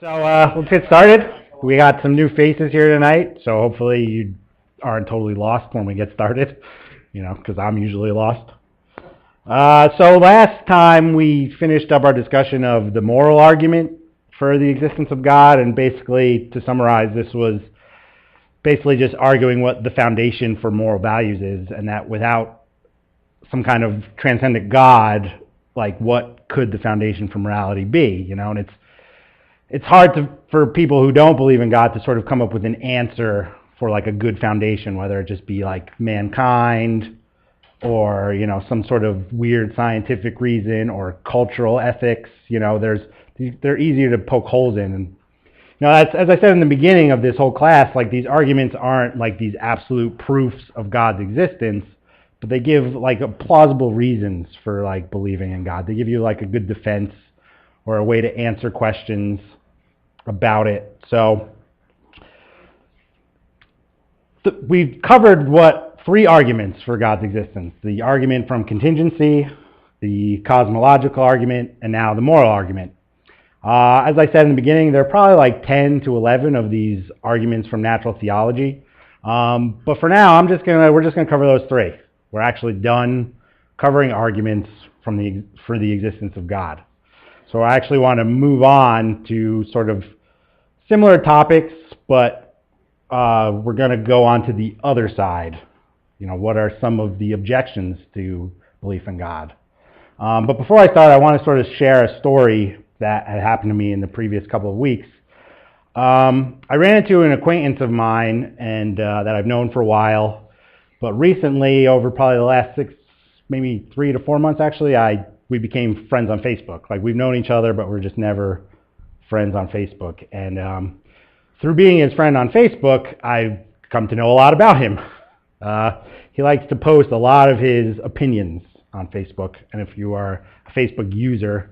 Let's get started. We got some new faces here tonight, so hopefully you aren't totally lost when we get started, because I'm usually lost. So last time we finished up our discussion of the moral argument for the existence of God, and basically, to summarize, this was basically just arguing what the foundation for moral values is, and that without some kind of transcendent God, like what could the foundation for morality be, and it's hard for people who don't believe in God to sort of come up with an answer for like a good foundation, whether it just be like mankind or, some sort of weird scientific reason or cultural ethics. They're easier to poke holes in. And, as I said in the beginning of this whole class, like these arguments aren't like these absolute proofs of God's existence, but they give like a plausible reasons for like believing in God. They give you like a good defense or a way to answer questions about it. So we've covered three arguments for God's existence: the argument from contingency, the cosmological argument, and now the moral argument. As I said in the beginning, there are probably like 10 to 11 of these arguments from natural theology. But for now, we're just gonna cover those three. We're actually done covering arguments for the existence of God. So I actually want to move on to sort of similar topics, but we're going to go on to the other side. What are some of the objections to belief in God? But before I start, I want to sort of share a story that had happened to me in the previous couple of weeks. I ran into an acquaintance of mine and that I've known for a while, but recently, over probably the last maybe 3 to 4 months actually, we became friends on Facebook. Like, we've known each other, but we're just never friends on Facebook. And through being his friend on Facebook, I've come to know a lot about him. He likes to post a lot of his opinions on Facebook. And if you are a Facebook user,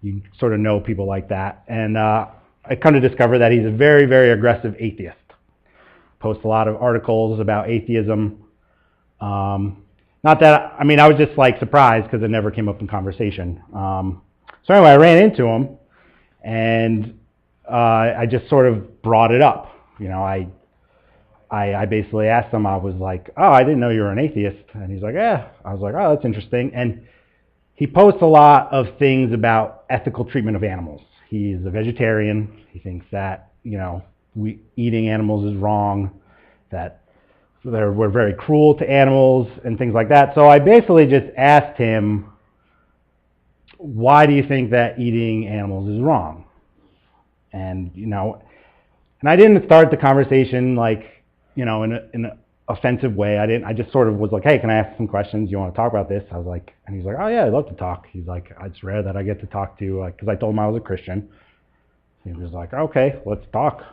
you sort of know people like that. And I come to discover that he's a very, very aggressive atheist. Posts a lot of articles about atheism. I was just like surprised because it never came up in conversation. So anyway, I ran into him and I just sort of brought it up. I basically asked him, I was like, oh, I didn't know you were an atheist. And he's like, yeah. I was like, oh, that's interesting. And he posts a lot of things about ethical treatment of animals. He's a vegetarian. He thinks that, eating animals is wrong, that we're very cruel to animals and things like that. So I basically just asked him, why do you think that eating animals is wrong? And, and I didn't start the conversation like, in an offensive way. I just sort of was like, hey, can I ask some questions? You want to talk about this? I was like, and he's like, oh yeah, I'd love to talk. He's like, it's rare that I get to talk to, because I told him I was a Christian. He was like, okay, let's talk.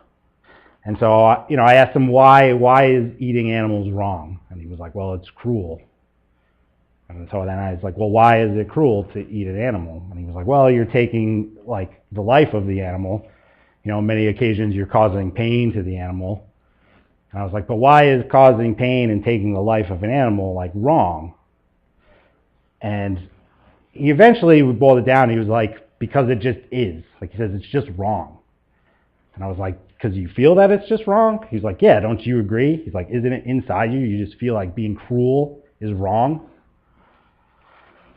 And so, I asked him, why is eating animals wrong? And he was like, well, it's cruel. And so then I was like, well, why is it cruel to eat an animal? And he was like, well, you're taking like the life of the animal. Many occasions you're causing pain to the animal. And I was like, but why is causing pain and taking the life of an animal like wrong? And he eventually boiled it down. He was like, because it just is. Like, he says, it's just wrong. And I was like, because you feel that it's just wrong? He's like, yeah, don't you agree? He's like, isn't it inside you? You just feel like being cruel is wrong?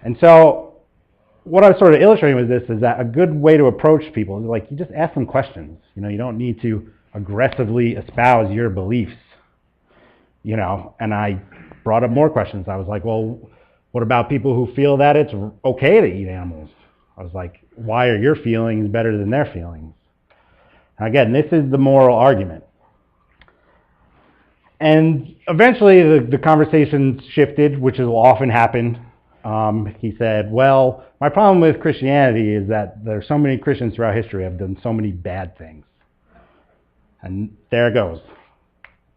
And so what I was sort of illustrating with this is that a good way to approach people is like, you just ask them questions. You don't need to aggressively espouse your beliefs. And I brought up more questions. I was like, well, what about people who feel that it's okay to eat animals? I was like, why are your feelings better than their feelings? Again, this is the moral argument. And eventually the conversation shifted, which will often happen. He said, well, my problem with Christianity is that there are so many Christians throughout history have done so many bad things. And there it goes.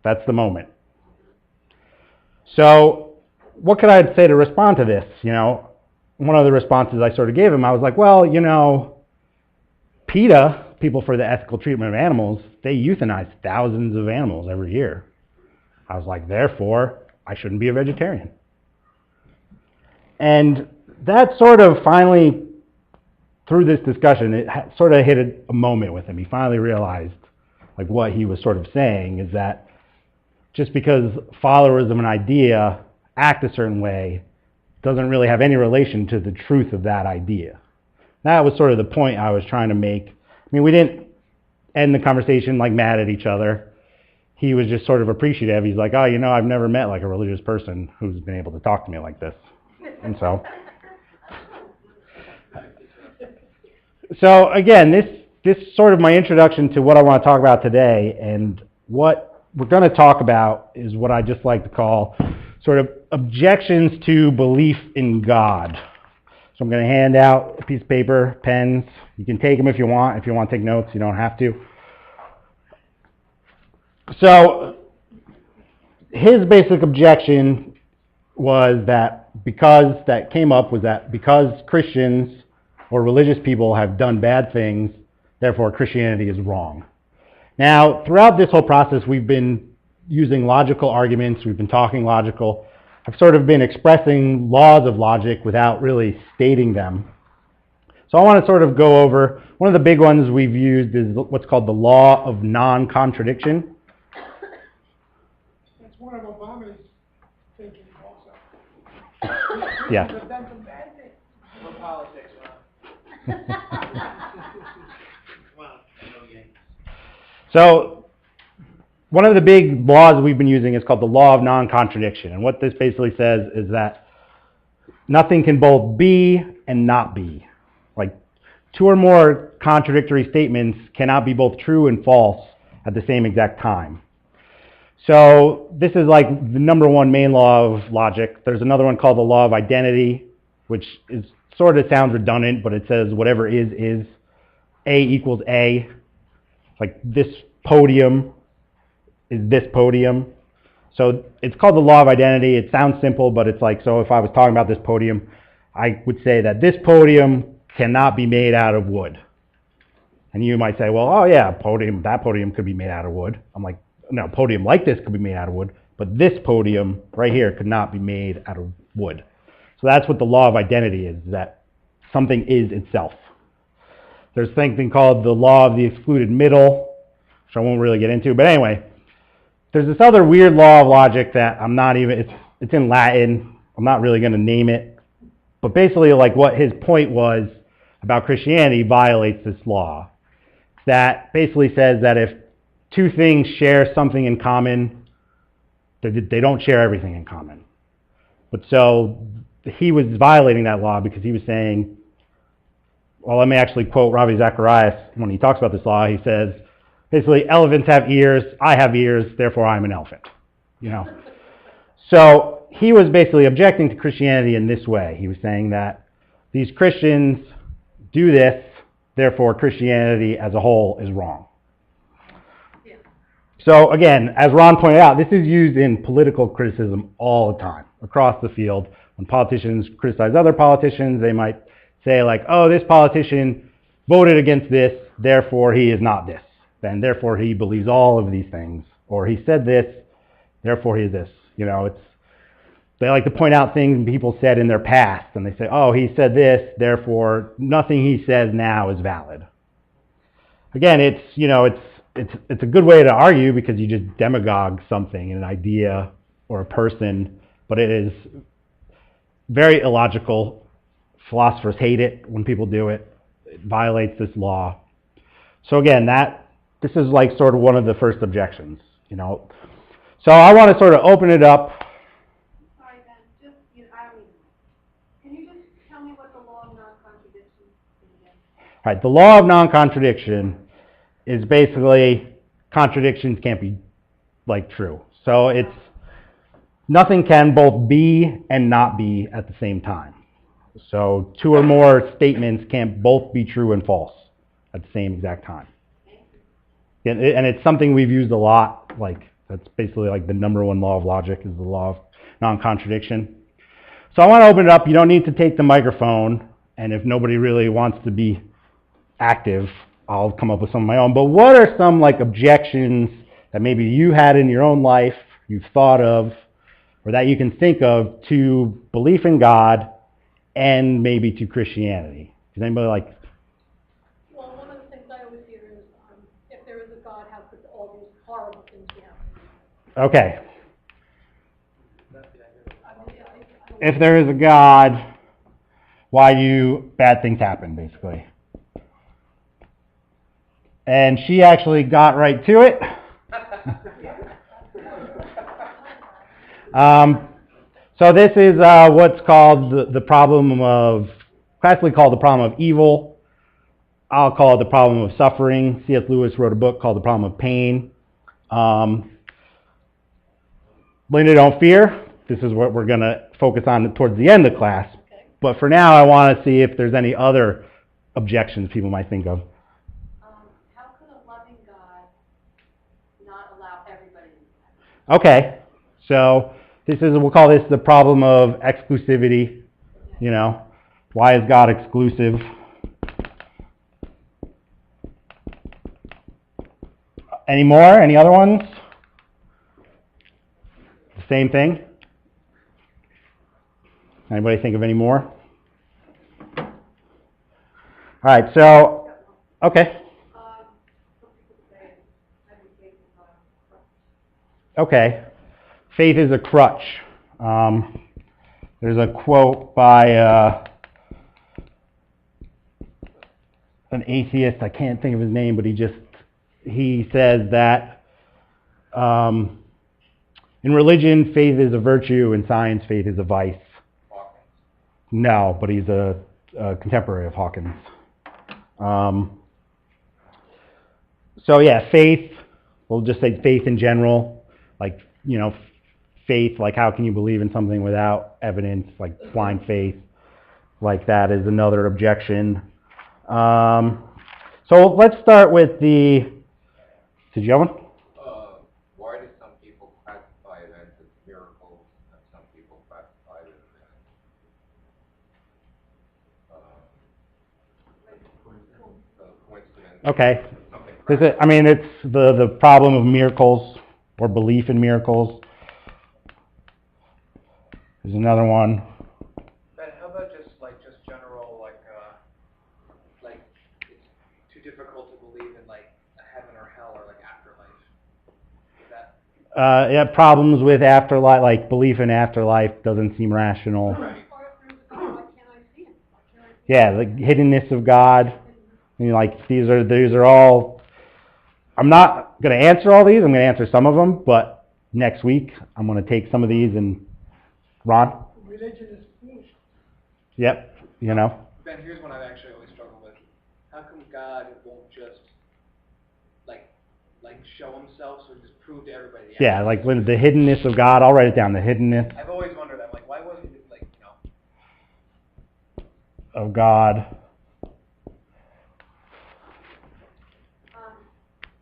That's the moment. So what could I say to respond to this? One of the responses I sort of gave him, I was like, well, PETA, People for the Ethical Treatment of Animals, they euthanize thousands of animals every year. I was like, therefore, I shouldn't be a vegetarian. And that sort of finally through this discussion, it sort of hit a moment with him. He finally realized like what he was sort of saying is that just because followers of an idea act a certain way doesn't really have any relation to the truth of that idea. That was sort of the point I was trying to make. I mean, we didn't end the conversation like mad at each other. He was just sort of appreciative. He's like, oh, you know, I've never met like a religious person who's been able to talk to me like this. And so again, this is sort of my introduction to what I want to talk about today. And what we're going to talk about is what I just like to call sort of objections to belief in God. So I'm going to hand out a piece of paper, pens. You can take them if you want. If you want to take notes, you don't have to. So his basic objection was that because Christians or religious people have done bad things, therefore Christianity is wrong. Now, throughout this whole process, we've been using logical arguments. We've been talking logical. I've sort of been expressing laws of logic without really stating them. So I want to sort of go over, one of the big ones we've used is what's called the law of non-contradiction. That's one of Obama's thinking also. Yeah. They've done some bad things. No politics, Ron. Come on, no games. So one of the big laws we've been using is called the law of non-contradiction. And what this basically says is that nothing can both be and not be. Like two or more contradictory statements cannot be both true and false at the same exact time. So this is like the number one main law of logic. There's another one called the law of identity, which is sort of sounds redundant, but it says whatever is. A equals A. Like this podium is this podium. So it's called the law of identity. It sounds simple, but it's like, so if I was talking about this podium, I would say that this podium cannot be made out of wood. And you might say, well, oh yeah, that podium could be made out of wood. I'm like, no, podium like this could be made out of wood, but this podium right here could not be made out of wood. So that's what the law of identity is, that something is itself. There's something called the law of the excluded middle, which I won't really get into, but anyway, there's this other weird law of logic that I'm not even, it's in Latin, I'm not really going to name it, but basically like what his point was about Christianity violates this law. That basically says that if two things share something in common, they don't share everything in common. But so he was violating that law because he was saying, well, let me actually quote Ravi Zacharias when he talks about this law. He says, basically, elephants have ears, I have ears, therefore I'm an elephant. You know? So he was basically objecting to Christianity in this way. He was saying that these Christians do this, therefore Christianity as a whole is wrong. Yeah. So again, as Ron pointed out, this is used in political criticism all the time, across the field. When politicians criticize other politicians, they might say like, oh, this politician voted against this, therefore he is not this. Then therefore he believes all of these things. Or he said this, therefore he is this. You know, they like to point out things people said in their past, and they say, oh, he said this, therefore nothing he says now is valid. Again, it's a good way to argue because you just demagogue something, an idea or a person, but it is very illogical. Philosophers hate it when people do it. It violates this law. So again, this is like sort of one of the first objections, you know. So I want to sort of open it up. Sorry, Ben. Can you just tell me what the law of non-contradiction is again? All right, the law of non-contradiction is basically contradictions can't be like true. So it's nothing can both be and not be at the same time. So two or more statements can't both be true and false at the same exact time. And it's something we've used a lot. Like that's basically like the number one law of logic is the law of non-contradiction. So I want to open it up. You don't need to take the microphone, and if nobody really wants to be active, I'll come up with some of my own. But what are some like objections that maybe you had in your own life, you've thought of, or that you can think of to belief in God and maybe to Christianity? Does anybody like if there is a God, how could all these horrible things be happening? Okay. I mean, If there is a God, why do bad things happen, basically? And she actually got right to it. So this is what's called the problem of, classically called the problem of evil. I'll call it the problem of suffering. C.S. Lewis wrote a book called The Problem of Pain. Linda, don't fear. This is what we're going to focus on towards the end of class. Okay. But for now, I want to see if there's any other objections people might think of. How could a loving God not allow everybody in heaven? Okay, so this is, we'll call this the problem of exclusivity. You know, why is God exclusive? Any more? Any other ones? The same thing? Anybody think of any more? All right, so, okay. Okay, faith is a crutch. There's a quote by an atheist, I can't think of his name, but he says that in religion, faith is a virtue, in science, faith is a vice. Hawkins. No, but he's a contemporary of Hawkins. So yeah, faith, we'll just say faith in general, like, you know, faith, like how can you believe in something without evidence, like blind faith, like that is another objection. So let's start with did you have one? Why do some people classify events as miracles and some people classify it as coincidence? Okay. Something It's the problem of miracles or belief in miracles. There's another one. Ben, how about just general, like it's too difficult to believe in like a heaven or hell or like afterlife? Is that Yeah, problems with afterlife, like belief in afterlife doesn't seem rational. right? or if there's a God, why can't I see him? Why can't I see Yeah, the hiddenness of God. I mean, like these are all. I'm not going to answer all these. I'm going to answer some of them, but next week I'm going to take some of these and Ron. Religion is foolish. Yep. You know. Ben, here's one I've actually always struggled with. How come God won't just like show himself so he just prove to everybody? Yeah, like when the hiddenness of God. I'll write it down. The hiddenness I've always wondered that. Like, why wasn't it like of God.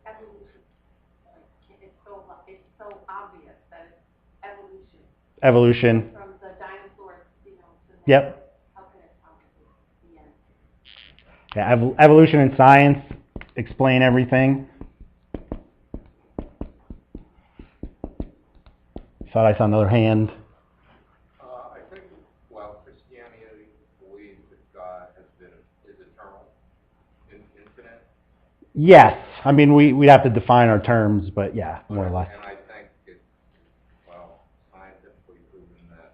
Evolution. It's so obvious that it's evolution. Evolution. From the dinosaurs, to Yep. how can it possibly be the end? Yeah, evolution and science explain everything. Thought I saw another hand. I think, Christianity believes that God is eternal, infinite. Yes. I mean, we'd have to define our terms, but yeah, more or less. And I think it's, scientifically proven that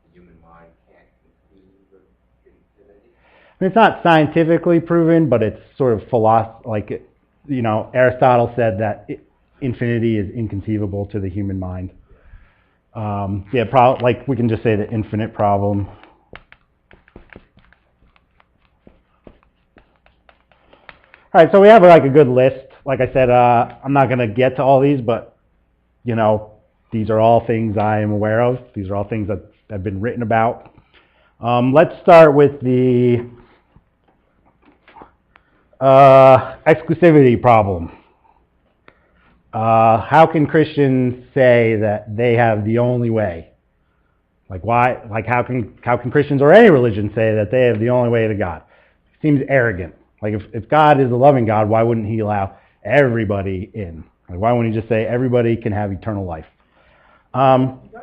the human mind can't conceive of infinity. I mean, it's not scientifically proven, but it's sort of Aristotle said that infinity is inconceivable to the human mind. We can just say the infinite problem. All right, so we have a good list. Like I said, I'm not going to get to all these, but these are all things I am aware of. These are all things that have been written about. Let's start with the exclusivity problem. How can Christians say that they have the only way? Like why? Like how can Christians or any religion say that they have the only way to God? It seems arrogant. Like if God is a loving God, why wouldn't He allow everybody in? Like why wouldn't He just say everybody can have eternal life? He does say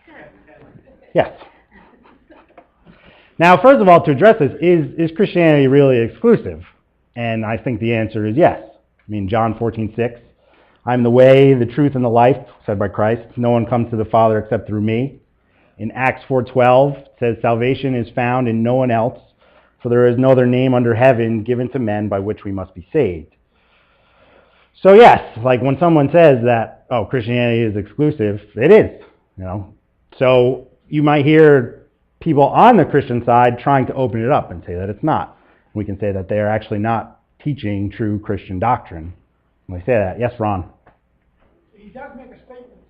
that. Yes. Now, first of all, to address this, is Christianity really exclusive? And I think the answer is yes. I mean, John 14:6, I'm the way, the truth, and the life, said by Christ. No one comes to the Father except through me. In Acts 4:12, it says, salvation is found in no one else, for there is no other name under heaven given to men by which we must be saved. So yes, like when someone says that, oh, Christianity is exclusive, it is, you know. So you might hear people on the Christian side trying to open it up and say that it's not. We can say that they are actually not teaching true Christian doctrine. When they say that, yes, Ron? He does make a statement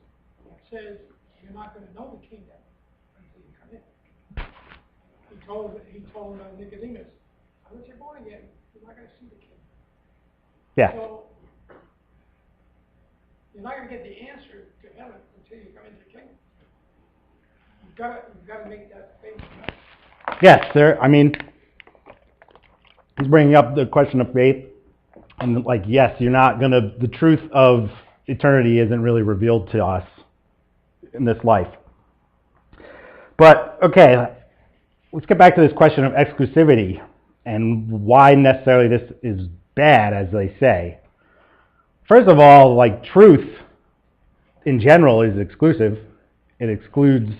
that says you're not going to know the kingdom until you come in. He told Nicodemus, unless you're born again, you're not going to see the kingdom. Yeah. So you're not going to get the answer to heaven until you come into the kingdom. You've got to make that statement. Yes, I mean, he's bringing up the question of faith. And like, yes, you're not going to, the truth of eternity isn't really revealed to us in this life. But, okay, let's get back to this question of exclusivity and why necessarily this is bad, as they say. First of all, like, truth in general is exclusive. It excludes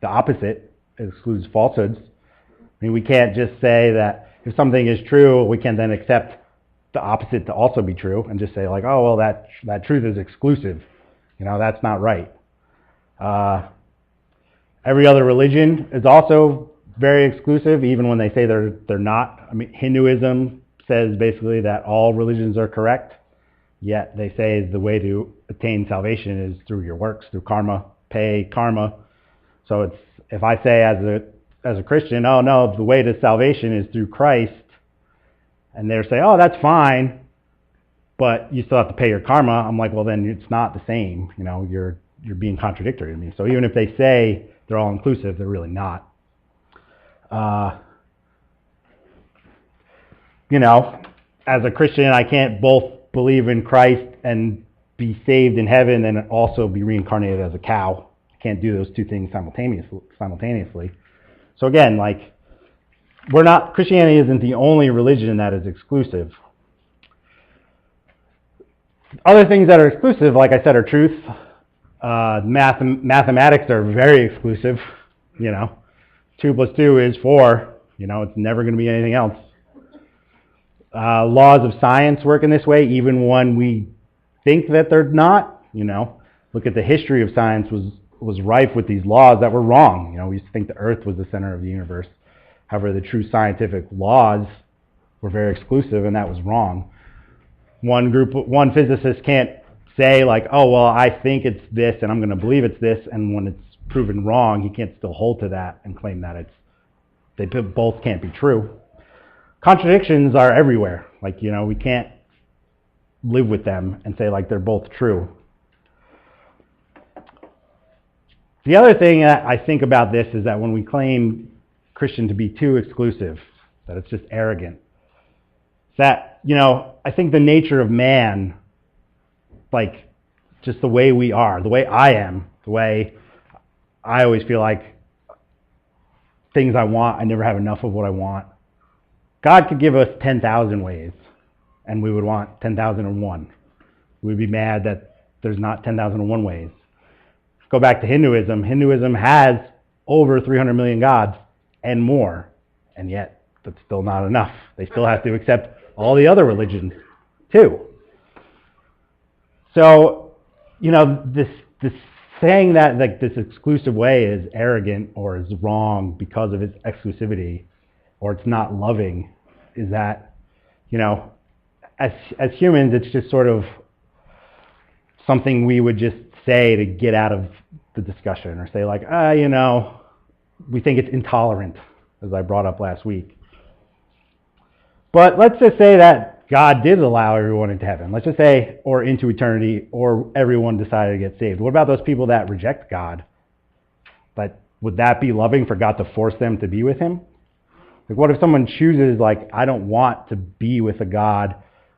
the opposite. It excludes falsehoods. I mean, we can't just say that if something is true, we can then accept the opposite to also be true and just say like, oh, well, that truth is exclusive. You know, that's not right. Every other religion is also very exclusive, even when they say they're not. I mean, Hinduism says basically that all religions are correct, yet they say the way to attain salvation is through your works, through karma, pay karma. So it's, if I say as a Christian, oh no, the way to salvation is through Christ, and they're saying, oh, that's fine, but you still have to pay your karma. I'm like, well, then it's not the same. You know, you're being contradictory to me. So even if they say they're all inclusive, they're really not. You know, as a Christian, I can't both believe in Christ and be saved in heaven and also be reincarnated as a cow. I can't do those two things simultaneously. So again, like, Christianity isn't the only religion that is exclusive. Other things that are exclusive, like I said, are truth. Mathematics are very exclusive. You know, 2 + 2 is 4. You know, it's never going to be anything else. Laws of science work in this way, even when we think that they're not. You know, look at the history of science was rife with these laws that were wrong. You know, we used to think the Earth was the center of the universe. However, the true scientific laws were very exclusive, and that was wrong. One physicist can't say like, oh, well, I think it's this, and I'm going to believe it's this, and when it's proven wrong, he can't still hold to that and claim that they both can't be true. Contradictions are everywhere. Like, you know, we can't live with them and say like they're both true. The other thing that I think about this is that when we claim Christian to be too exclusive, that it's just arrogant. That, you know, I think the nature of man, like just the way we are, the way I am, the way I always feel like things I want, I never have enough of what I want. God could give us 10,000 ways, and we would want 10,001. We'd be mad that there's not 10,001 ways. Go back to Hinduism. Hinduism has over 300 million gods and more, and yet that's still not enough. They still have to accept all the other religions too. So, you know, this saying that like this exclusive way is arrogant or is wrong because of its exclusivity, or it's not loving, is that, you know, as humans, it's just sort of something we would just say to get out of the discussion, or say like, you know, we think it's intolerant, as I brought up last week. But let's just say that God did allow everyone into heaven. Let's just say, or into eternity, or everyone decided to get saved. What about those people that reject God? But would that be loving for God to force them to be with him? Like, what if someone chooses, like, I don't want to be with a God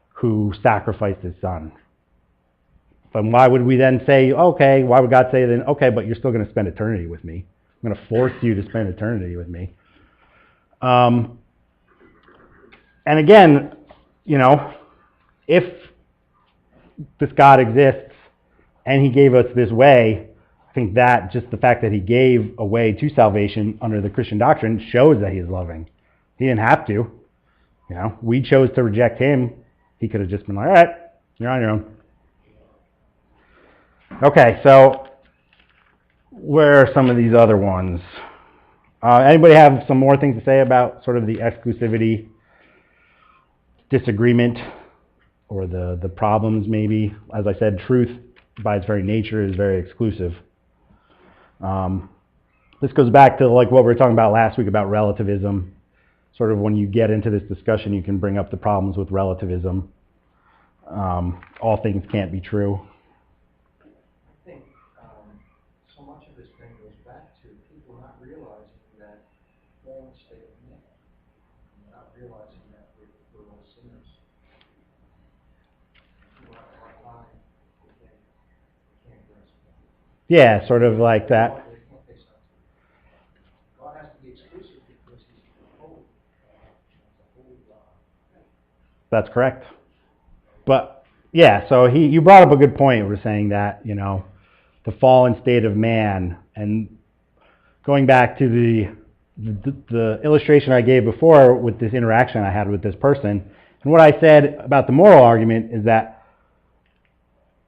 who sacrificed his son? Then why would we then say, okay, why would God say then, okay, but you're still going to spend eternity with me. I'm going to force you to spend eternity with me. And again, you know, if this God exists and he gave us this way, I think that just the fact that he gave a way to salvation under the Christian doctrine shows that he is loving. He didn't have to. You know, we chose to reject him. He could have just been like, all right, you're on your own. Okay, so where are some of these other ones? Anybody have some more things to say about sort of the exclusivity disagreement or the problems maybe? As I said, truth by its very nature is very exclusive. This goes back to like what we were talking about last week about relativism. Sort of when you get into this discussion, you can bring up the problems with relativism. All things can't be true. I think so much of this thing goes back to people not realizing that fallen state of man, not realizing that we're all sinners. People are lying. We can't grasp that. Yeah, sort of like that. God has to be exclusive because he's holy. Holy God. That's correct. But yeah, so you brought up a good point. We're saying that, you know, the fallen state of man, and going back to the illustration I gave before with this interaction I had with this person, and what I said about the moral argument is that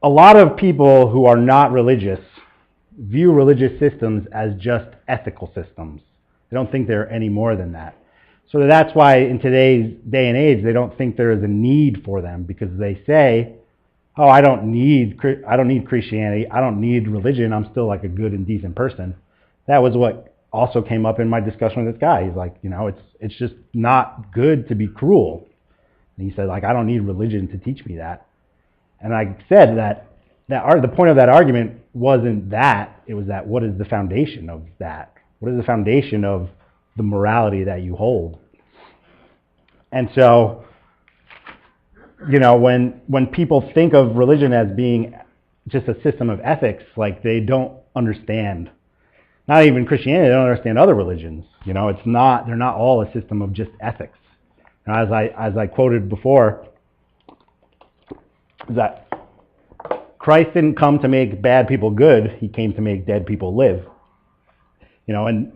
a lot of people who are not religious view religious systems as just ethical systems. They don't think they're any more than that. So that's why in today's day and age, they don't think there is a need for them, because they say, oh, I don't need Christianity. I don't need religion. I'm still like a good and decent person. That was what also came up in my discussion with this guy. He's like, you know, it's just not good to be cruel. And he said, like, I don't need religion to teach me that. And I said that the point of that argument wasn't that. It was that, what is the foundation of that? What is the foundation of the morality that you hold? And so, you know, when people think of religion as being just a system of ethics, like they don't understand, not even Christianity, they don't understand other religions. You know, they're not all a system of just ethics. And as I quoted before, that Christ didn't come to make bad people good, he came to make dead people live. You know, and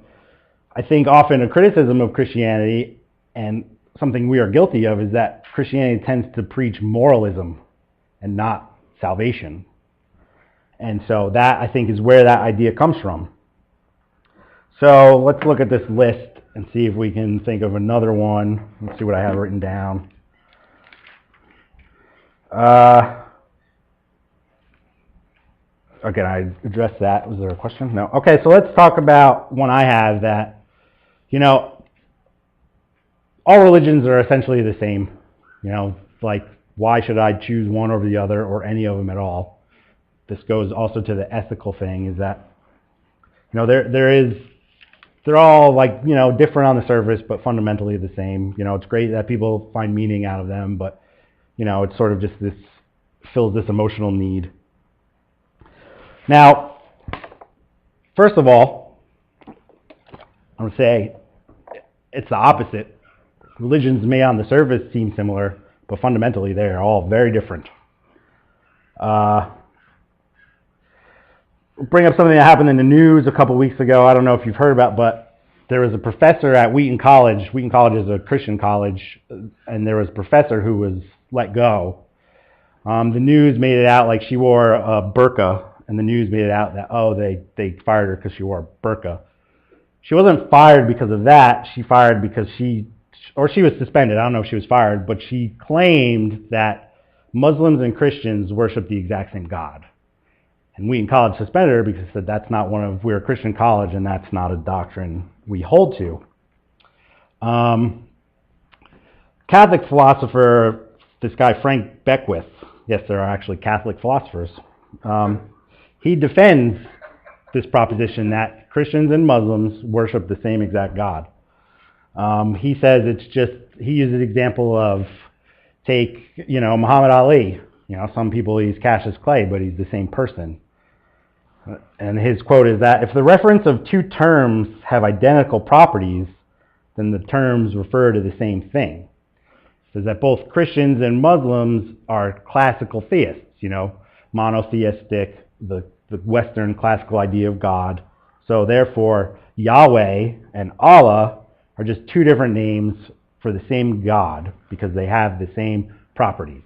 I think often a criticism of Christianity, and something we are guilty of, is that Christianity tends to preach moralism and not salvation. And so that, I think, is where that idea comes from. So let's look at this list and see if we can think of another one. Let's see what I have written down. Okay, I addressed that. Was there a question? No. Okay, so let's talk about one I have that, you know, all religions are essentially the same. You know, like, why should I choose one over the other or any of them at all? This goes also to the ethical thing, is that, you know, they're all, like, you know, different on the surface, but fundamentally the same. You know, it's great that people find meaning out of them, but, you know, it's sort of just fills this emotional need. Now, first of all, I'm going to say it's the opposite. Religions may on the surface seem similar, but fundamentally they are all very different. Bring up something that happened in the news a couple weeks ago. I don't know if you've heard about, but there was a professor at Wheaton College. Wheaton College is a Christian college, and there was a professor who was let go. The news made it out like she wore a burqa, and the news made it out that, oh, they fired her because she wore a burqa. She wasn't fired because of that. She fired because she was suspended. I don't know if she was fired, but she claimed that Muslims and Christians worship the exact same God. And Wheaton College suspended her because it said we're a Christian college and that's not a doctrine we hold to. Catholic philosopher, this guy Frank Beckwith, yes, there are actually Catholic philosophers, he defends this proposition that Christians and Muslims worship the same exact God. He says he uses an example of, take, you know, Muhammad Ali. You know, some people he's Cassius Clay, but he's the same person. And his quote is that if the reference of two terms have identical properties, then the terms refer to the same thing. says that both Christians and Muslims are classical theists, monotheistic, the Western classical idea of God. So therefore, Yahweh and Allah are just two different names for the same God because they have the same properties.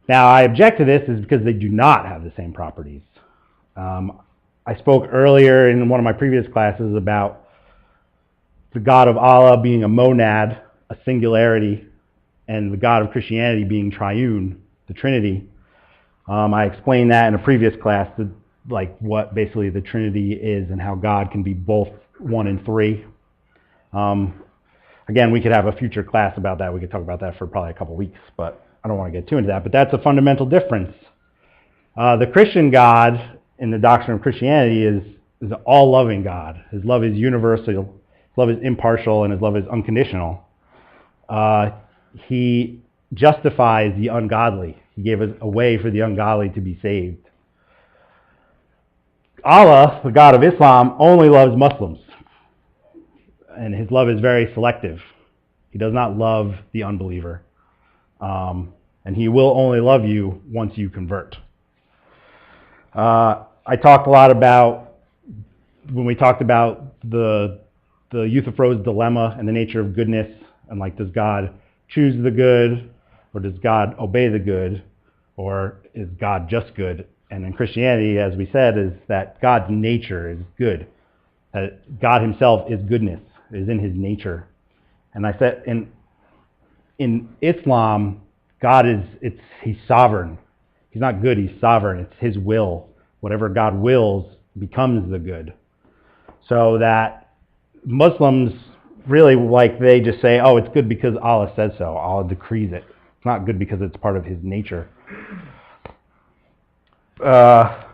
Now, I object to this is because they do not have the same properties. I spoke earlier in one of my previous classes about the God of Allah being a monad, a singularity, and the God of Christianity being triune, the Trinity. I explained that in a previous class, what basically the Trinity is and how God can be both one and three. Again, we could have a future class about that. We could talk about that for probably a couple weeks, but I don't want to get too into that. But that's a fundamental difference. The Christian God in the doctrine of Christianity is an all-loving God. His love is universal, his love is impartial, and his love is unconditional. He justifies the ungodly. He gave us a way for the ungodly to be saved. Allah, the God of Islam, only loves Muslims. And his love is very selective. He does not love the unbeliever. And he will only love you once you convert. I talked a lot about, when we talked about the Euthyphro's dilemma and the nature of goodness, and does God choose the good, or does God obey the good, or is God just good? And in Christianity, as we said, is that God's nature is good. That God himself is goodness, is in his nature. And I said in Islam, God he's sovereign. He's not good, he's sovereign. It's his will. Whatever God wills becomes the good. So that Muslims really they just say, oh, it's good because Allah says so. Allah decrees it. It's not good because it's part of his nature. A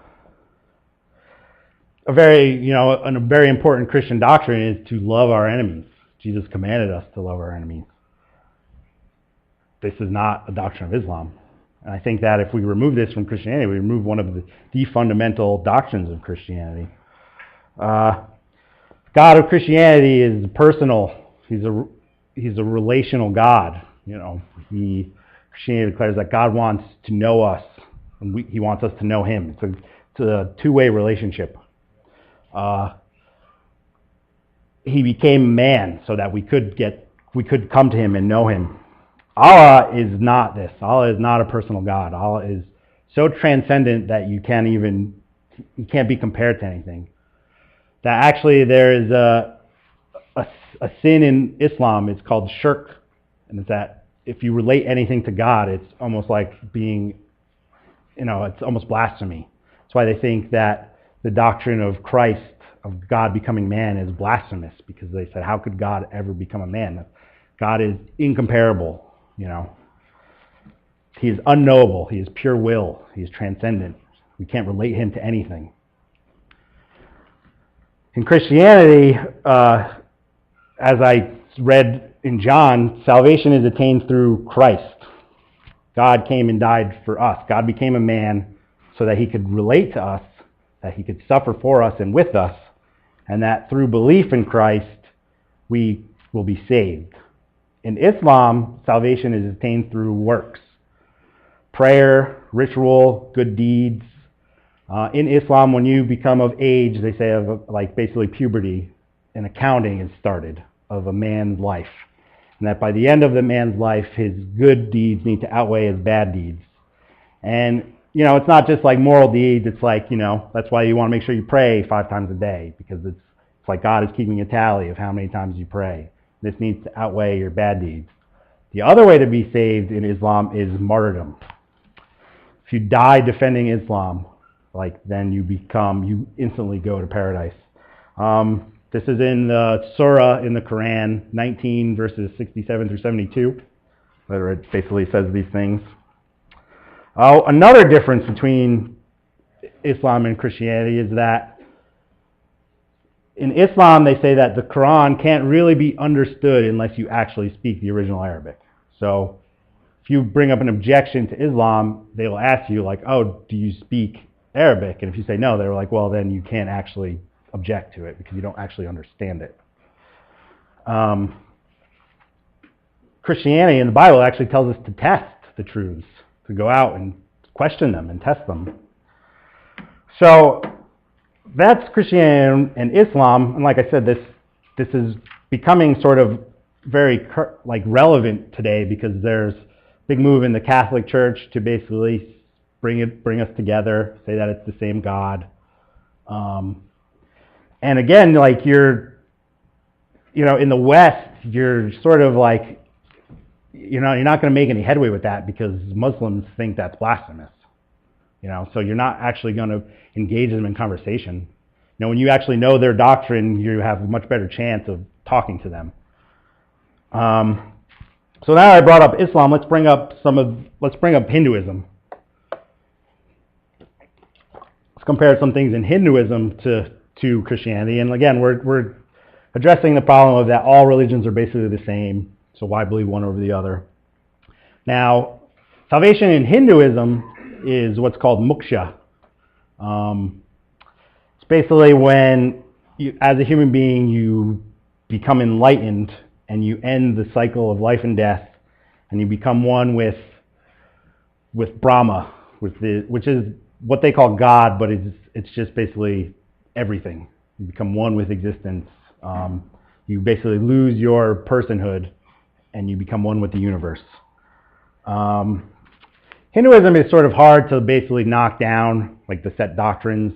very important Christian doctrine is to love our enemies. Jesus commanded us to love our enemies. This is not a doctrine of Islam. And I think that if we remove this from Christianity, we remove one of the fundamental doctrines of Christianity. God of Christianity is personal. He's a relational God. Christianity declares that God wants to know us, and he wants us to know him. It's a two-way relationship. He became man so that we could come to him and know him. Allah is not this. Allah is not a personal God. Allah is so transcendent that he can't be compared to anything. That actually there is a sin in Islam. It's called shirk, and it's that if you relate anything to God, it's almost like being, it's almost blasphemy. That's why they think that the doctrine of Christ, of God becoming man, is blasphemous, because they said, how could God ever become a man? God is incomparable. He is unknowable. He is pure will. He is transcendent. We can't relate him to anything. In Christianity, as I read in John, salvation is attained through Christ. God came and died for us. God became a man so that he could relate to us, that he could suffer for us and with us, and that through belief in Christ, we will be saved. In Islam, salvation is attained through works. Prayer, ritual, good deeds. In Islam, when you become of age, they say basically puberty, an accounting is started of a man's life. And that by the end of the man's life, his good deeds need to outweigh his bad deeds. And, it's not just like moral deeds. It's that's why you want to make sure you pray 5 times a day, because it's like God is keeping a tally of how many times you pray. This needs to outweigh your bad deeds. The other way to be saved in Islam is martyrdom. If you die defending Islam, then you instantly go to paradise. This is in the surah in the Quran, 19 verses 67 through 72, where it basically says these things. Another difference between Islam and Christianity is that in Islam, they say that the Quran can't really be understood unless you actually speak the original Arabic. So if you bring up an objection to Islam, they will ask you do you speak Arabic? And if you say no, they're like, well, then you can't actually object to it because you don't actually understand it. Christianity in the Bible actually tells us to test the truths, to go out and question them and test them. So that's Christianity and Islam, and like I said, this is becoming sort of very relevant today because there's a big move in the Catholic Church to basically bring us together, say that it's the same God. And again, like in the West, you're sort of like, you're not going to make any headway with that because Muslims think that's blasphemous. So you're not actually going to engage them in conversation. When you actually know their doctrine, you have a much better chance of talking to them. So now I brought up Islam. Let's bring up Hinduism. Let's compare some things in Hinduism to Christianity. And again, we're addressing the problem of that all religions are basically the same. So why believe one over the other? Now, salvation in Hinduism is what's called moksha. It's basically when you, as a human being, you become enlightened and you end the cycle of life and death, and you become one with Brahma, which is what they call God, but it's just basically everything. You become one with existence. You basically lose your personhood, and you become one with the universe. Hinduism is sort of hard to basically knock down, like the set doctrines.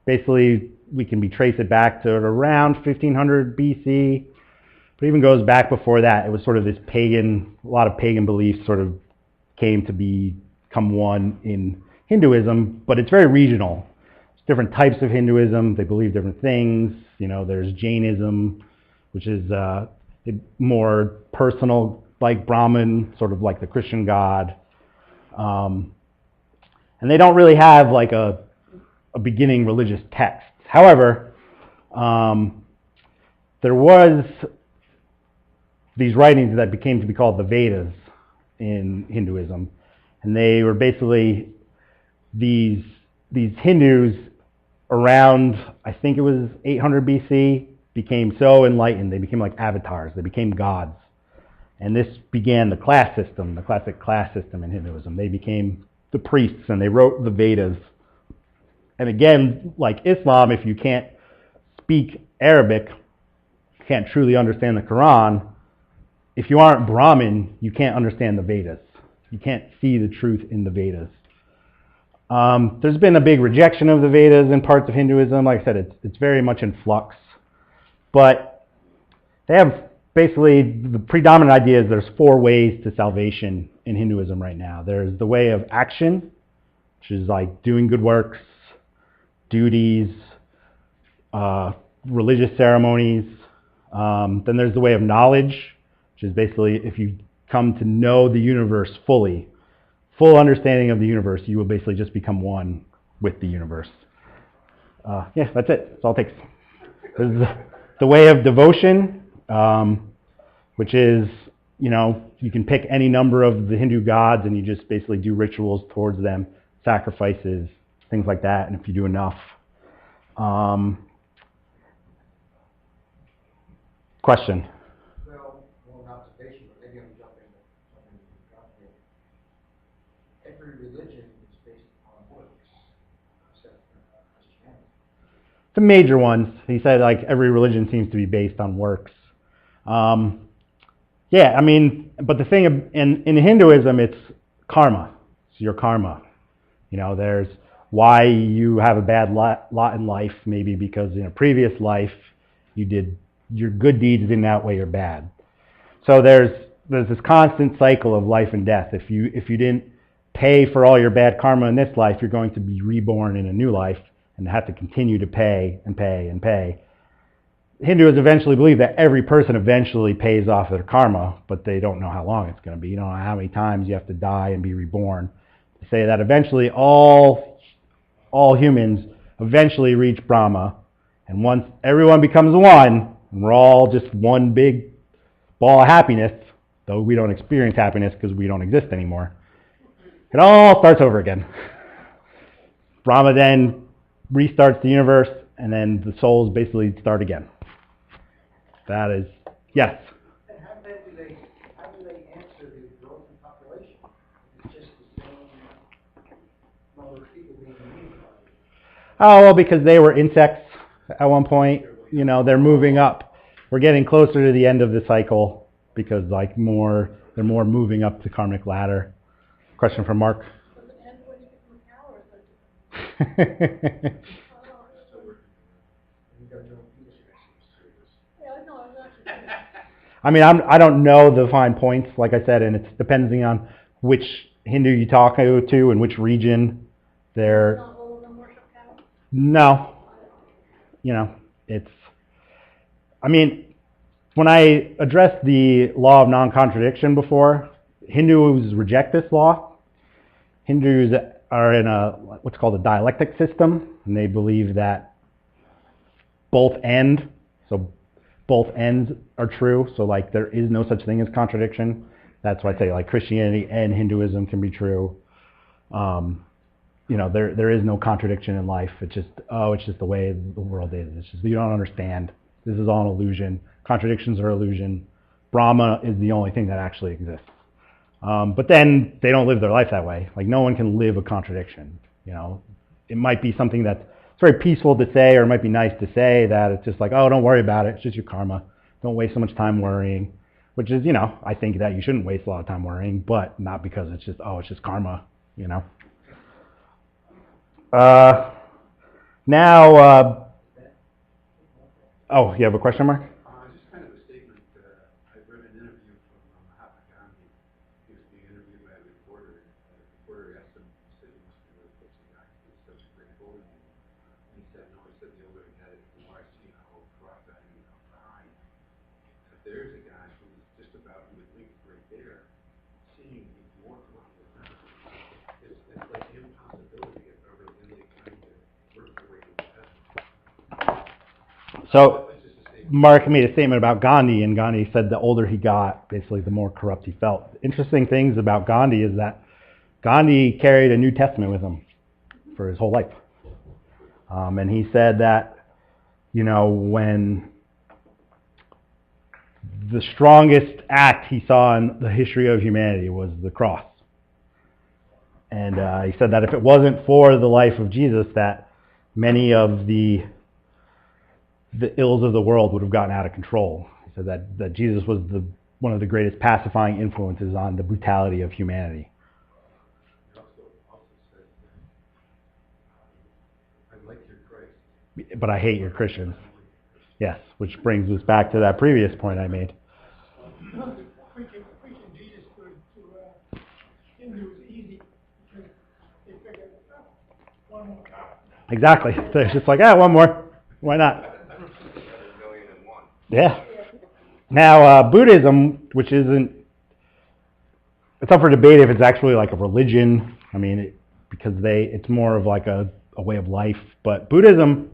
Basically, we can trace it back to around 1500 BC, but even goes back before that. It was sort of this a lot of pagan beliefs sort of came to become one in Hinduism, but it's very regional. There's different types of Hinduism. They believe different things. There's Jainism, which is more personal, like Brahman, sort of like the Christian God. And they don't really have like a beginning religious text. However, there was these writings that became to be called the Vedas in Hinduism, and they were basically these Hindus around, I think it was 800 BC, became so enlightened, they became like avatars, they became gods. And this began the class system, the classic class system in Hinduism. They became the priests and they wrote the Vedas. And again, like Islam, if you can't speak Arabic, can't truly understand the Quran, if you aren't Brahmin, you can't understand the Vedas. You can't see the truth in the Vedas. There's been a big rejection of the Vedas in parts of Hinduism. Like I said, it's very much in flux. But they have basically, the predominant idea is there's 4 ways to salvation in Hinduism right now. There's the way of action, which is like doing good works, duties, religious ceremonies. Then there's the way of knowledge, which is basically if you come to know the universe fully, full understanding of the universe, you will basically just become one with the universe. Yeah, that's it. That's all it takes. There's the way of devotion, which is, you can pick any number of the Hindu gods and you just basically do rituals towards them, sacrifices, things like that, and if you do enough. Question? Well, more an observation, but maybe I'm jumping the gun here. Every religion is based on works, except for Christianity. The major ones. He said like every religion seems to be based on works. Yeah, I mean, but the thing in Hinduism, it's karma. It's your karma. There's why you have a bad lot in life, maybe because in a previous life your good deeds didn't outweigh your bad. So there's this constant cycle of life and death. If you didn't pay for all your bad karma in this life, you're going to be reborn in a new life and have to continue to pay and pay and pay. Hindus eventually believe that every person eventually pays off their karma, but they don't know how long it's going to be. You don't know how many times you have to die and be reborn. They say that eventually all humans eventually reach Brahma, and once everyone becomes one, and we're all just one big ball of happiness, though we don't experience happiness because we don't exist anymore, it all starts over again. Brahma then restarts the universe, and then the souls basically start again. That is, yes? And how do they Oh, well, because they were insects at one point. You know, they're moving up. We're getting closer to the end of the cycle because they're more moving up the karmic ladder. Question from Mark. Does it end when you become a cow, or is it? Yeah, no, I was actually. I mean, I don't know the fine points, like I said, and it's depending on which Hindu you talk to and which region they're. Not all of them worship cows? No, you know, I mean, when I addressed the law of non-contradiction before, Hindus reject this law. Hindus are in what's called a dialectic system, and they believe that both ends are true. So like there is no such thing as contradiction. That's why I say like Christianity and Hinduism can be true. You know, there is no contradiction in life. It's just the way the world is. It's just you don't understand. This is all an illusion. Contradictions are illusion. Brahma is the only thing that actually exists. But then they don't live their life that way. Like no one can live a contradiction. You know, it might be something that's very peaceful to say, or it might be nice to say that it's just like, oh, don't worry about it. It's just your karma. Don't waste so much time worrying. Which is, you know, I think that you shouldn't waste a lot of time worrying, but not because it's just karma. You know. Now, oh, you have a question, Mark? Just kind of a statement. I read an interview from Mahatma Gandhi. He was being interviewed by a reporter. The reporter asked him, he said, "You must be really pushing guy. He was such a great poet." And he said, "No." He said, "The older I get, the more I see how corrupt I am and how behind. If there's a guy who's just about who would think right there, seeing he's more corrupt than that, it's like the impossibility of ever really trying to work their way to the heaven." So, Mark made a statement about Gandhi, and Gandhi said the older he got, basically the more corrupt he felt. Interesting things about Gandhi is that Gandhi carried a New Testament with him for his whole life. And he said that, you know, when the strongest act he saw in the history of humanity was the cross. And he said that if it wasn't for the life of Jesus, that many of the ills of the world would have gotten out of control. He said that Jesus was one of the greatest pacifying influences on the brutality of humanity. He also said, "I like your Christ, But I hate your Christians." Yes, which brings us back to that previous point I made. Preaching Jesus to Hindus is easy because they figure, oh, one more God. Exactly. So it's just like, one more. Why not? Yeah. Now, Buddhism, which it's up for debate if it's actually like a religion. I mean, because it's more of like a way of life. But Buddhism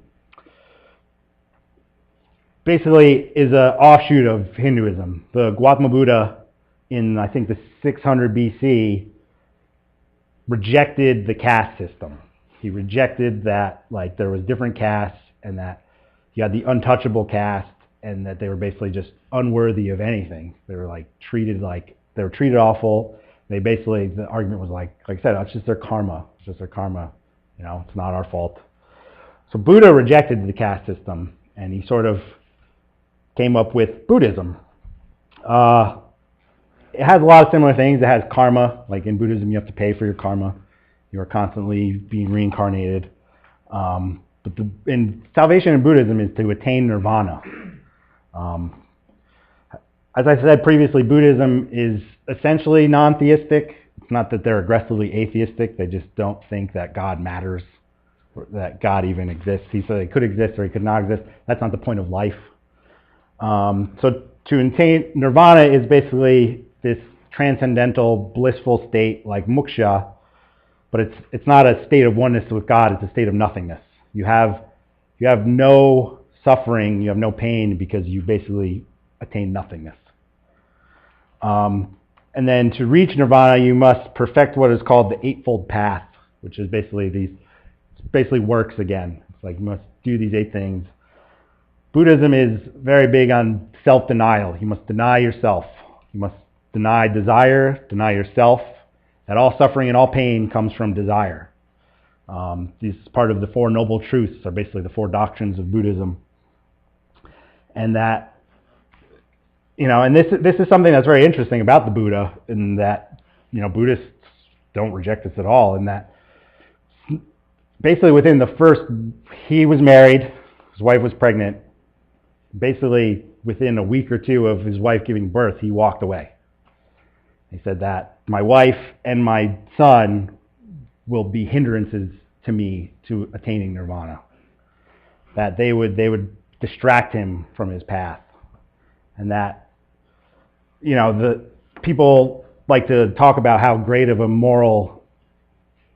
basically is an offshoot of Hinduism. The Gautama Buddha in, I think, the 600 BC rejected the caste system. He rejected that like there was different castes and that you had the untouchable caste, and that they were basically just unworthy of anything. They were treated awful. They basically, the argument was like I said, it's just their karma. It's just their karma. You know, it's not our fault. So Buddha rejected the caste system, and he sort of came up with Buddhism. It has a lot of similar things. It has karma. Like in Buddhism, you have to pay for your karma. You are constantly being reincarnated. But in salvation in Buddhism is to attain nirvana. As I said previously, Buddhism is essentially non-theistic. It's not that they're aggressively atheistic. They just don't think that God matters, or that God even exists. He said he could exist or he could not exist. That's not the point of life. So to attain nirvana is basically this transcendental, blissful state like moksha, but it's not a state of oneness with God. It's a state of nothingness. You have no suffering, you have no pain because you basically attain nothingness. And then to reach nirvana, you must perfect what is called the Eightfold Path, which is basically works again. It's like you must do these 8 things. Buddhism is very big on self-denial. You must deny yourself. You must deny desire, deny yourself. That all suffering and all pain comes from desire. These part of the Four Noble Truths are basically the four doctrines of Buddhism. And that, and this is something that's very interesting about the Buddha, in that, Buddhists don't reject this at all, in that basically he was married, his wife was pregnant, basically within a week or two of his wife giving birth, he walked away. He said that my wife and my son will be hindrances to me to attaining nirvana. That they would distract him from his path. And that, the people like to talk about how great of a moral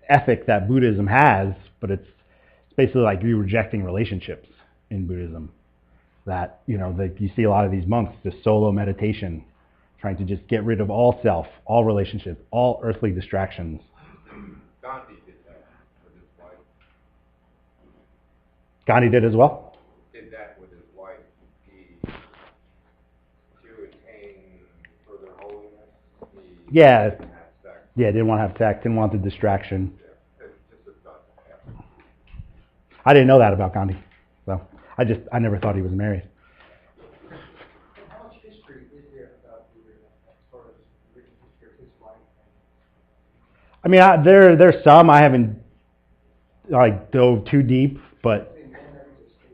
ethic that Buddhism has, but it's basically like you rejecting relationships in Buddhism. That, you see a lot of these monks, just solo meditation, trying to just get rid of all self, all relationships, all earthly distractions. Gandhi did that with his wife. Gandhi did as well? Did that with his wife. To attain further holiness, he Yeah. didn't have sex. Yeah, didn't want to have sex, didn't want the distraction. Yeah, it's just a thought that happened. I didn't know that about Gandhi. So I never thought he was married. How much history is there about Buddha as far as the written history of his life? I mean, there's some. I haven't dove too deep, but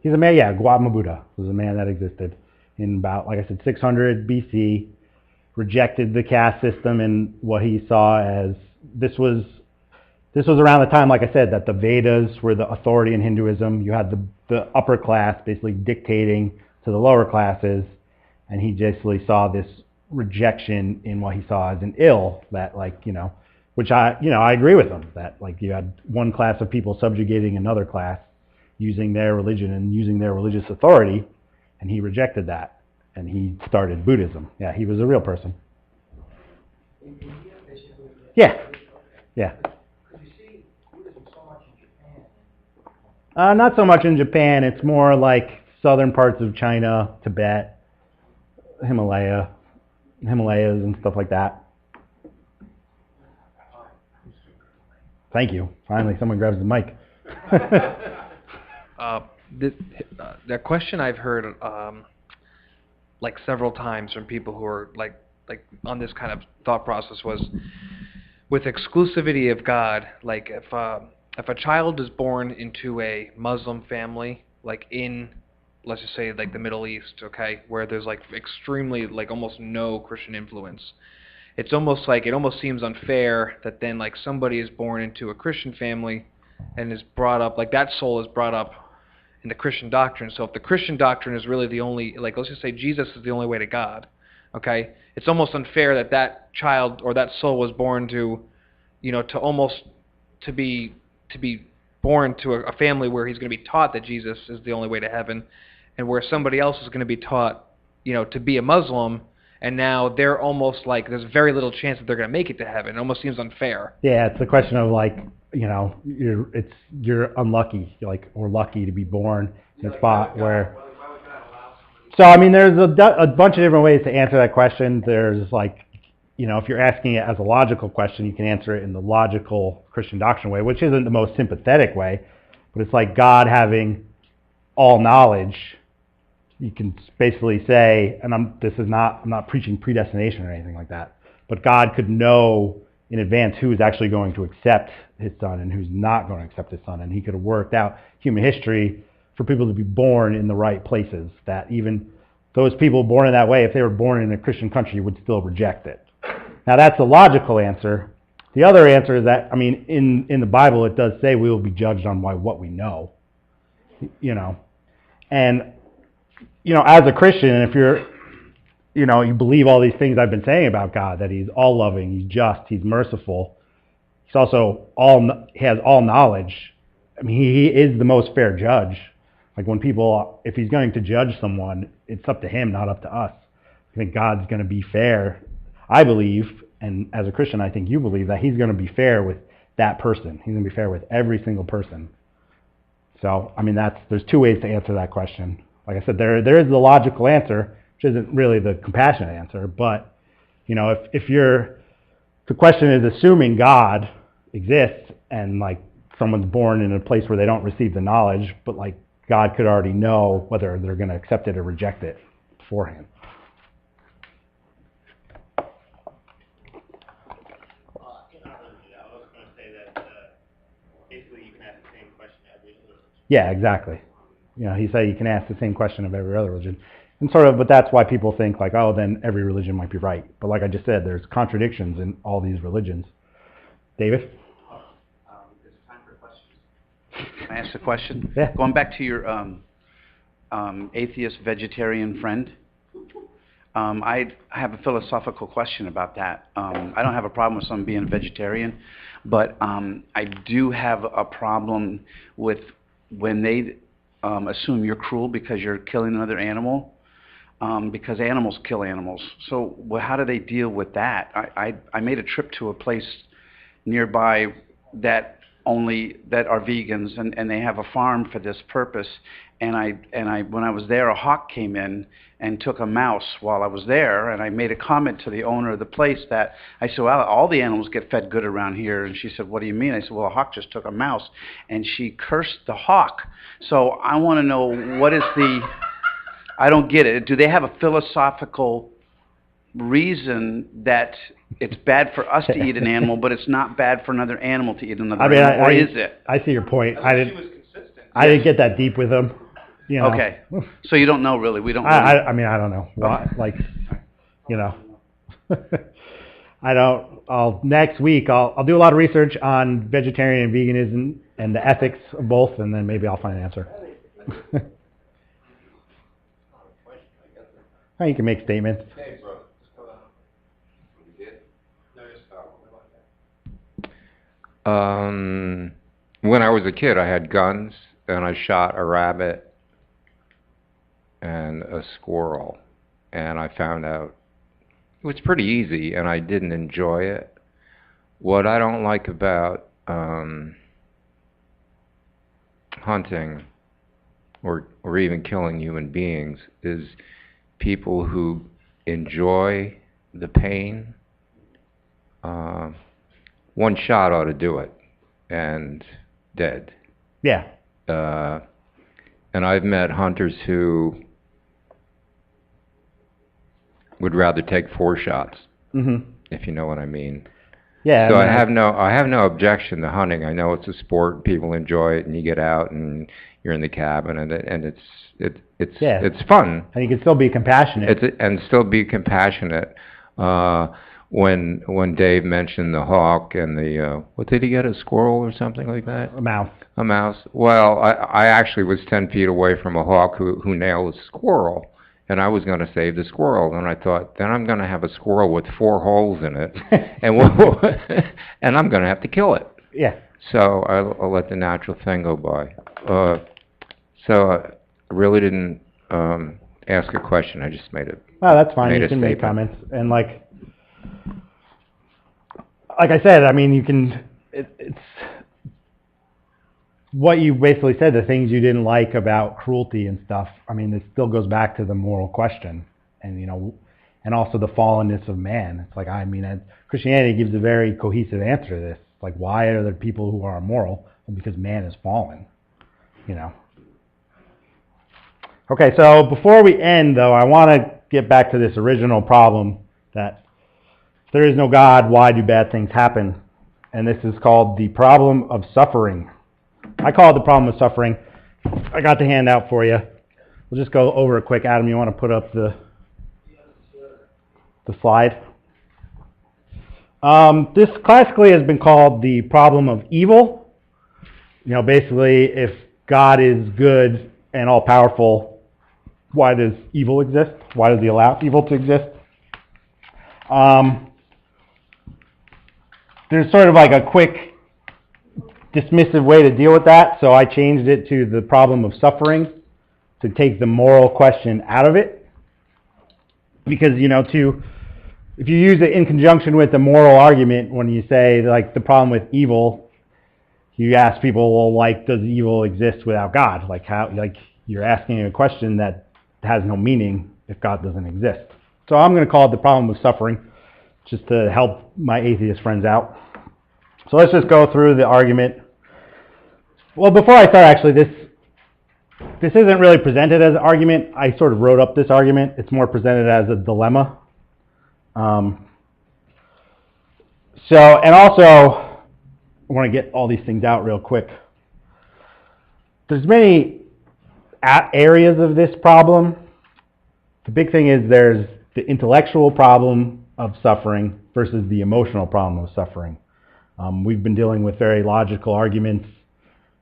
he's a man. Yeah, Gautama Buddha was a man that existed in about, like I said, 600 BC. Rejected the caste system and what he saw as this was around the time, like I said, that the Vedas were the authority in Hinduism. You had the upper class basically dictating to the lower classes, and he basically saw this rejection in what he saw as an ill that, which I agree with him, that you had one class of people subjugating another class using their religion and using their religious authority, and he rejected that, and he started Buddhism. Yeah, he was a real person. In India, basically? Yeah. Yeah. Because you see Buddhism so much in Japan. Not so much in Japan. It's more like southern parts of China, Tibet, Himalayas and stuff like that. Thank you. Finally, someone grabs the mic. The question I've heard several times from people who are like on this kind of thought process was, with exclusivity of God, like if a child is born into a Muslim family, like in, let's just say, like the Middle East, okay, where there's extremely almost no Christian influence, it almost seems unfair that then somebody is born into a Christian family and is brought up, that soul is brought up in the Christian doctrine. So if the Christian doctrine is really the only, let's just say Jesus is the only way to God, okay, it's almost unfair that child or that soul was born to, to be born to a family where he's going to be taught that Jesus is the only way to heaven, and where somebody else is going to be taught, to be a Muslim, and now they're almost there's very little chance that they're going to make it to heaven. It almost seems unfair. Yeah, it's a question of you're unlucky, or lucky to be born in a spot where. Why would God allow somebody? So I mean, there's a bunch of different ways to answer that question. There's if you're asking it as a logical question, you can answer it in the logical Christian doctrine way, which isn't the most sympathetic way, but it's like God having all knowledge. You can basically say, and I'm not preaching predestination or anything like that, but God could know in advance who is actually going to accept his son and who's not going to accept his son, and he could have worked out human history for people to be born in the right places, that even those people born in that way, if they were born in a Christian country, would still reject it. Now that's the logical answer. The other answer is that, in the Bible it does say we will be judged on by what we know, and as a Christian, if you're, you believe all these things I've been saying about God, that he's all loving, he's just, he's merciful, he's also he has all knowledge. He is the most fair judge. If he's going to judge someone, it's up to him, not up to us. I think God's going to be fair. I believe, and as a Christian, I think you believe, that he's going to be fair with that person. He's going to be fair with every single person. So, there's two ways to answer that question. Like I said, there is the logical answer, which isn't really the compassionate answer, but, if the question is assuming God exists, and someone's born in a place where they don't receive the knowledge, but like God could already know whether they're going to accept it or reject it beforehand. I was going to say that basically you can ask the same question to every religion. Yeah, exactly. You know, he said you can ask the same question of every other religion. And sort of, but that's why people think like, oh, then every religion might be right. But like I just said, there's contradictions in all these religions. David? It's time for questions. Can I ask a question? Yeah. Going back to your atheist vegetarian friend, I have a philosophical question about that. I don't have a problem with someone being a vegetarian, but I do have a problem with when they assume you're cruel because you're killing another animal, because animals kill animals. So how do they deal with that? I made a trip to a place nearby that are vegans, and they have a farm for this purpose. And when I was there, a hawk came in and took a mouse while I was there, and I made a comment to the owner of the place that I said, well, all the animals get fed good around here. And she said, what do you mean? I said, well, a hawk just took a mouse, and she cursed the hawk. So I want to know, what is I don't get it. Do they have a philosophical reason that it's bad for us to eat an animal, but it's not bad for another animal to eat another animal, or is it? I see your point. I thought she was consistent. I didn't get that deep with him. You know. Okay. So you don't know really. We don't. I mean, I don't know. Why, like, you know. I don't. Next week I'll do a lot of research on vegetarian and veganism and the ethics of both, and then maybe I'll find an answer. Oh, you can make statements. Hey, bro, just go on. You did? No, just When I was a kid, I had guns, and I shot a rabbit and a squirrel, and I found out it was pretty easy, and I didn't enjoy it. What I don't like about hunting or even killing human beings is people who enjoy the pain. One shot ought to do it, and dead. Yeah. And I've met hunters who would rather take 4 shots, if you know what I mean. Yeah. So I have no objection to hunting. I know it's a sport, people enjoy it, and you get out and you're in the cabin, and it's fun. And you can still be compassionate. And still be compassionate. When Dave mentioned the hawk and the what did he get, a squirrel or something like that? A mouse. A mouse. Well, I actually was 10 feet away from a hawk who nailed a squirrel. And I was going to save the squirrel, and I thought, then I'm going to have a squirrel with 4 holes in it, and I'm going to have to kill it. Yeah. So I'll let the natural thing go by. So I really didn't ask a question. I just made it. Oh, that's fine. You can make comments, and like I said, I mean, you can. It's what you basically said, the things you didn't like about cruelty and stuff. I mean, it still goes back to the moral question, and and also the fallenness of man. It's like, I mean, Christianity gives a very cohesive answer to this. Like, why are there people who are immoral? Well, because man is fallen. Okay, so before we end, though, I want to get back to this original problem that if there is no God, why do bad things happen? And this is called the problem of suffering. I call it the problem of suffering. I got the handout for you. We'll just go over it quick. Adam, you want to put up the slide? This classically has been called the problem of evil. Basically, if God is good and all-powerful, why does evil exist? Why does he allow evil to exist? There's sort of like a quick dismissive way to deal with that, so I changed it to the problem of suffering to take the moral question out of it. Because, if you use it in conjunction with the moral argument, when you say, like, the problem with evil, you ask people, well, like, does evil exist without God? Like, how, like, you're asking a question that has no meaning if God doesn't exist. So I'm going to call it the problem of suffering, just to help my atheist friends out. So let's just go through the argument. Well, before I start, actually, this isn't really presented as an argument. I sort of wrote up this argument. It's more presented as a dilemma. And also, I want to get all these things out real quick. There's many areas of this problem. The big thing is there's the intellectual problem of suffering versus the emotional problem of suffering. We've been dealing with very logical arguments.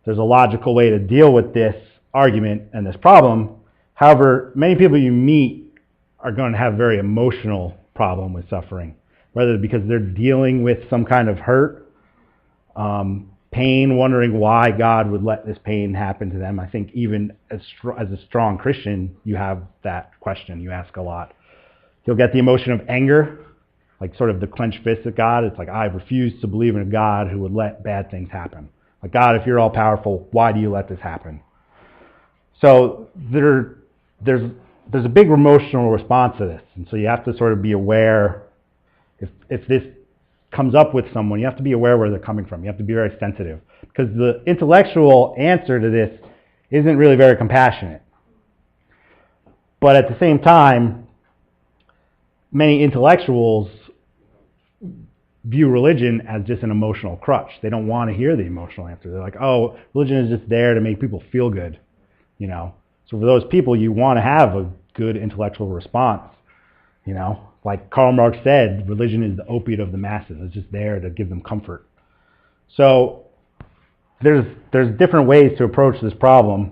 There's a logical way to deal with this argument and this problem. However, many people you meet are going to have a very emotional problem with suffering, whether because they're dealing with some kind of hurt, pain, wondering why God would let this pain happen to them. I think even as a strong Christian, you have that question you ask a lot. You'll get the emotion of anger, like sort of the clenched fist at God. It's like, I refuse to believe in a God who would let bad things happen. Like, God, if you're all powerful, why do you let this happen? So there's a big emotional response to this. And so you have to sort of be aware, if this comes up with someone, you have to be aware where they're coming from. You have to be very sensitive. Because the intellectual answer to this isn't really very compassionate. But at the same time, many intellectuals view religion as just an emotional crutch. They don't want to hear the emotional answer. They're like, oh, religion is just there to make people feel good, you know. So for those people, you want to have a good intellectual response, you know. Like Karl Marx said, religion is the opiate of the masses. It's just there to give them comfort. So there's different ways to approach this problem.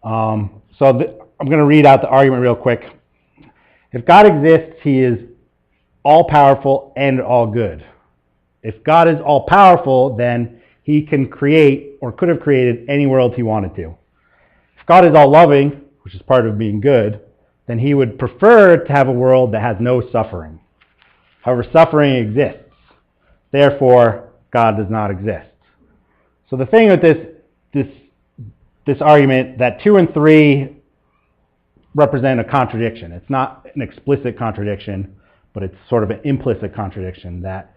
I'm going to read out the argument real quick. If God exists, he is all-powerful and all-good. If God is all-powerful, then he can create or could have created any world he wanted to. If God is all-loving, which is part of being good, then he would prefer to have a world that has no suffering. However, suffering exists. Therefore, God does not exist. So the thing with this argument, that 2 and 3 represent a contradiction. It's not an explicit contradiction, but it's sort of an implicit contradiction, that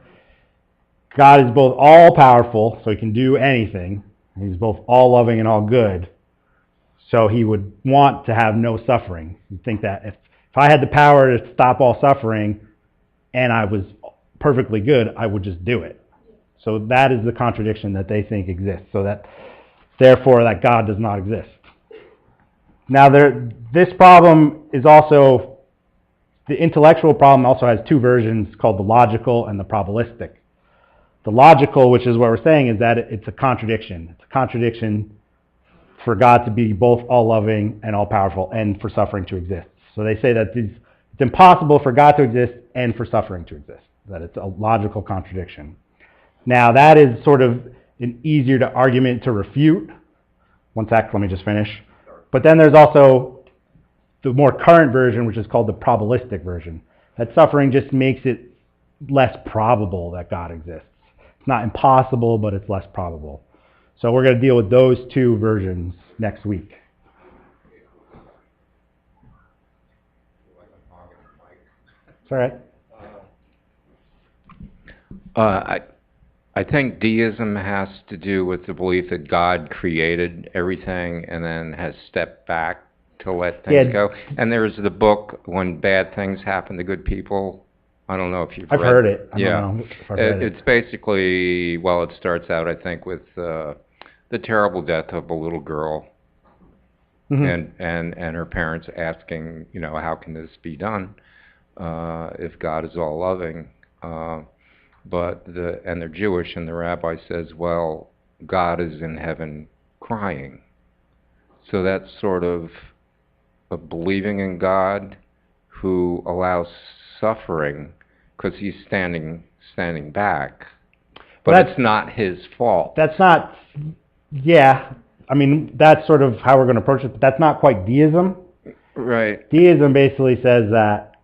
God is both all-powerful, so he can do anything. He's both all-loving and all-good, so he would want to have no suffering. You'd think that if I had the power to stop all suffering and I was perfectly good, I would just do it. So that is the contradiction that they think exists, so that therefore that God does not exist. Now, this problem is also, the intellectual problem also has two versions called the logical and the probabilistic. The logical, which is what we're saying, is that it's a contradiction. It's a contradiction for God to be both all-loving and all-powerful and for suffering to exist. So they say that it's impossible for God to exist and for suffering to exist, that it's a logical contradiction. Now, that is sort of an easier argument to refute. One sec, let me just finish. But then there's also the more current version, which is called the probabilistic version. That suffering just makes it less probable that God exists. It's not impossible, but it's less probable. So we're going to deal with those two versions next week. It's all right. I think deism has to do with the belief that God created everything and then has stepped back to let things go. And there's the book, When Bad Things Happen to Good People. I don't know if you've read it. I've heard it. I yeah. don't know if I've read it. It's basically, well, it starts out, I think, with the terrible death of a little girl. Mm-hmm. and her parents asking, you know, how can this be done if God is all loving? But they're Jewish, and the rabbi says, well, God is in heaven crying. So that's sort of a believing in God who allows suffering because he's standing back. But it's not his fault. That's not, yeah. I mean, that's sort of how we're going to approach it, but that's not quite deism. Right. Deism basically says that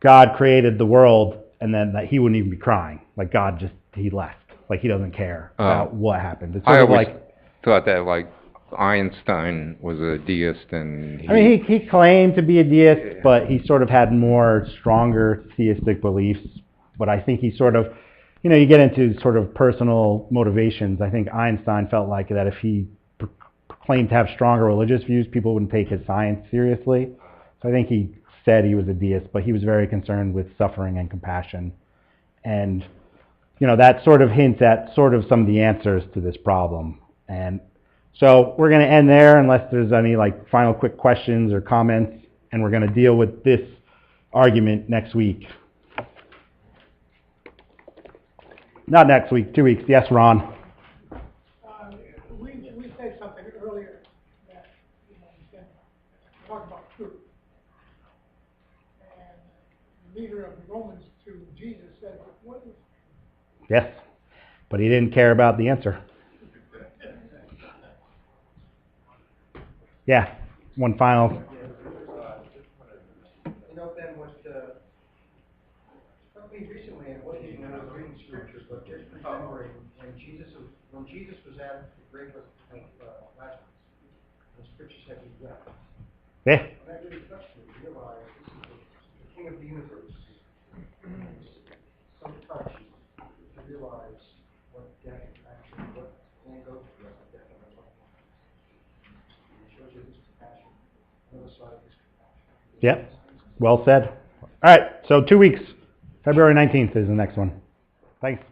God created the world and then that he wouldn't even be crying. Like God he left. Like he doesn't care about what happened. It's sort of like, thought that like Einstein was a deist and he claimed to be a deist, but he sort of had more stronger theistic beliefs. But I think he sort of, you get into sort of personal motivations. I think Einstein felt like that if he claimed to have stronger religious views, people wouldn't take his science seriously. So I think he said he was a deist, but he was very concerned with suffering and compassion. And, that sort of hints at sort of some of the answers to this problem. And so we're going to end there unless there's any final quick questions or comments, and we're going to deal with this argument next week. Not next week, 2 weeks. Yes, Ron. We said something earlier that, we said, talk about truth. And the leader of the Romans to Jesus said, what is? Yes, but he didn't care about the answer. Yeah, one final. Ben, what struck me recently, and it wasn't even when I was reading scriptures, but just remembering when Jesus was at the grave of Lazarus, the scripture said he wept. Yeah. And that really touched me to realize this is the King of the universe. So touched to realize what death actually, what man goes through as death in his life. It shows you his compassion, another side of his compassion. Yep. Well said. All right. So 2 weeks. February 19th is the next one. Thanks.